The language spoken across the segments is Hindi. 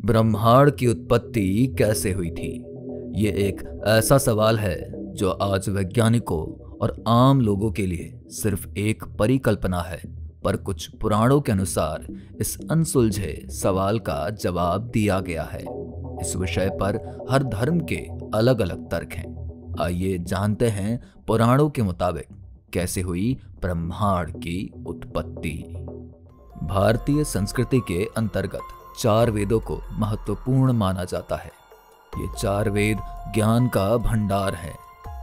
ब्रह्मांड की उत्पत्ति कैसे हुई थी? ये एक ऐसा सवाल है जो आज वैज्ञानिकों और आम लोगों के लिए सिर्फ एक परिकल्पना है, पर कुछ पुराणों के अनुसार इस अनसुलझे सवाल का जवाब दिया गया है। इस विषय पर हर धर्म के अलग अलग तर्क हैं। आइए जानते हैं पुराणों के मुताबिक कैसे हुई ब्रह्मांड की उत्पत्ति। भारतीय संस्कृति के अंतर्गत 4 वेदों को महत्वपूर्ण माना जाता है। ये 4 वेद ज्ञान का भंडार है।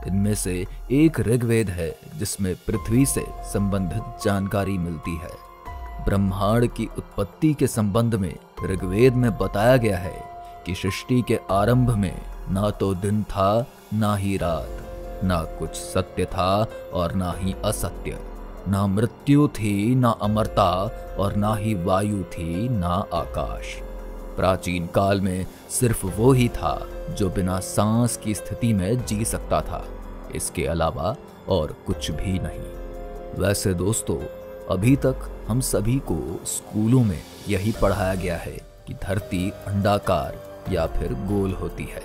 इनमें से एक ऋग्वेद है जिसमें पृथ्वी से संबंधित जानकारी मिलती है। ब्रह्मांड की उत्पत्ति के संबंध में ऋग्वेद में बताया गया है कि सृष्टि के आरंभ में ना तो दिन था ना ही रात, ना कुछ सत्य था और ना ही असत्य, ना मृत्यु थी ना अमरता और ना ही वायु थी ना आकाश। प्राचीन काल में सिर्फ वो ही था जो बिना सांस की स्थिति में जी सकता था, इसके अलावा और कुछ भी नहीं। वैसे दोस्तों, अभी तक हम सभी को स्कूलों में यही पढ़ाया गया है कि धरती अंडाकार या फिर गोल होती है,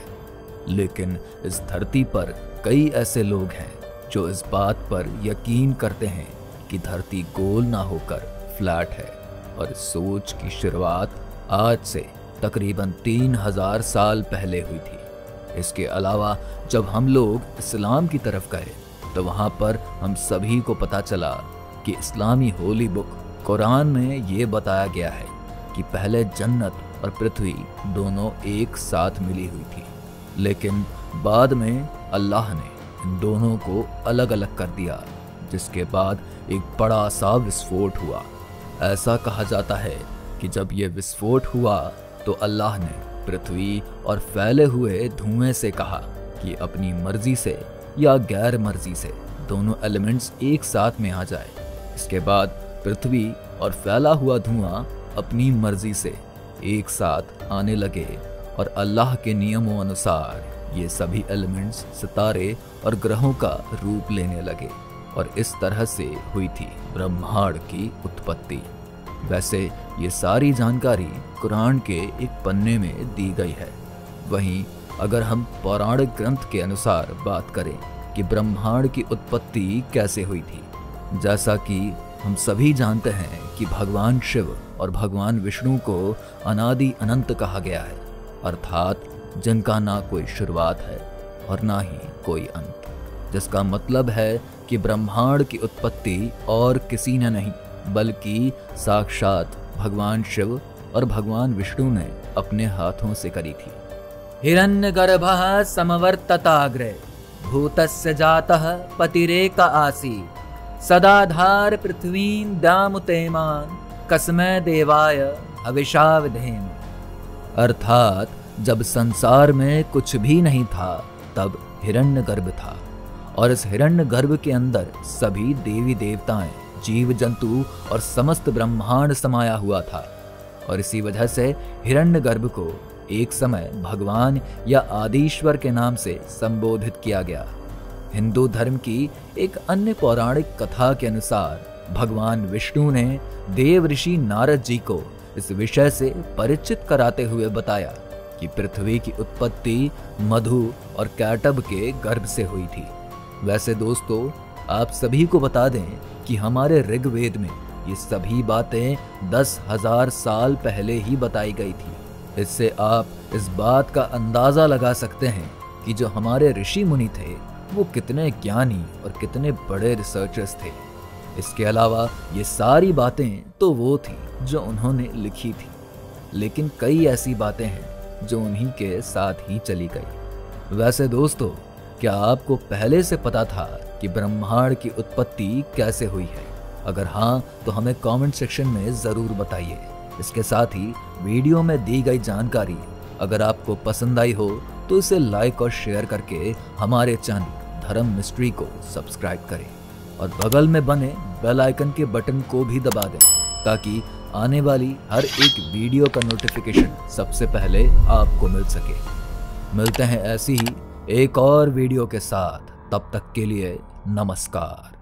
लेकिन इस धरती पर कई ऐसे लोग हैं जो इस बात पर यकीन करते हैं कि धरती गोल ना होकर फ्लैट है, और इस सोच की शुरुआत आज से तकरीबन 3000 साल पहले हुई थी। इसके अलावा जब हम लोग इस्लाम की तरफ गए तो वहाँ पर हम सभी को पता चला कि इस्लामी होली बुक कुरान में ये बताया गया है कि पहले जन्नत और पृथ्वी दोनों एक साथ मिली हुई थी, लेकिन बाद में अल्लाह ने इन दोनों को अलग अलग कर दिया, जिसके बाद एक बड़ा सा विस्फोट हुआ। ऐसा कहा जाता है कि जब ये विस्फोट हुआ तो अल्लाह ने पृथ्वी और फैले हुए धुएं से कहा कि अपनी मर्जी से या गैर मर्जी से दोनों एलिमेंट्स एक साथ में आ जाए। इसके बाद पृथ्वी और फैला हुआ धुआं अपनी मर्जी से एक साथ आने लगे और अल्लाह के नियमों अनुसार ये सभी एलिमेंट्स सितारे और ग्रहों का रूप लेने लगे, और इस तरह से हुई थी ब्रह्मांड की उत्पत्ति। वैसे ये सारी जानकारी कुरान के एक पन्ने में दी गई है। वहीं अगर हम पौराणिक ग्रंथ के अनुसार बात करें कि ब्रह्मांड की उत्पत्ति कैसे हुई थी, जैसा कि हम सभी जानते हैं कि भगवान शिव और भगवान विष्णु को अनादि अनंत कहा गया है, अर्थात जिनका ना कोई शुरुआत है और ना ही कोई अंत, जिसका मतलब है कि ब्रह्मांड की उत्पत्ति और किसी ने नहीं बल्कि साक्षात भगवान शिव और भगवान विष्णु ने अपने हाथों से करी थी। हिरण्यगर्भः समवर्तताग्रे भूतस्य जातः पतिरेक आसी सदाधार पृथ्वीं दामुतेमान कस्मै देवाय हविषा विधेम। अर्थात जब संसार में कुछ भी नहीं था तब हिरण्यगर्भ था, और इस हिरण्यगर्भ के अंदर सभी देवी देवताएं, जीव जंतु और समस्त ब्रह्मांड समाया हुआ था। और इसी वजह से हिरण्यगर्भ को एक समय भगवान या आदिश्वर के नाम से संबोधित किया गया। हिंदू धर्म की एक अन्य पौराणिक कथा के अनुसार भगवान विष्णु ने देव ऋषि नारद जी को इस विषय से परिचित कराते हुए बताया कि पृथ्वी की उत्पत्ति मधु और कैटब के गर्भ से हुई थी। वैसे दोस्तों, आप सभी को बता दें कि हमारे ऋग्वेद में ये सभी बातें 10,000 साल पहले ही बताई गई थी। इससे आप इस बात का अंदाजा लगा सकते हैं कि जो हमारे ऋषि मुनि थे वो कितने ज्ञानी और कितने बड़े रिसर्चर्स थे। इसके अलावा ये सारी बातें तो वो थी जो उन्होंने लिखी थी, लेकिन कई ऐसी बातें हैं जो उन्हीं के साथ ही चली गई। वैसे दोस्तों, क्या आपको पहले से पता था कि ब्रह्मांड की उत्पत्ति कैसे हुई है? अगर हाँ तो हमें कमेंट सेक्शन में ज़रूर बताइए। इसके साथ ही वीडियो में दी गई जानकारी अगर आपको पसंद आई हो तो इसे लाइक और शेयर करके हमारे चैनल धर्म मिस्ट्री को सब्सक्राइब करें, और बगल में बने बेल आइकन के बटन को भी दबा दें ताकि आने वाली हर एक वीडियो का नोटिफिकेशन सबसे पहले आपको मिल सके। मिलते हैं ऐसी ही एक और वीडियो के साथ, तब तक के लिए नमस्कार।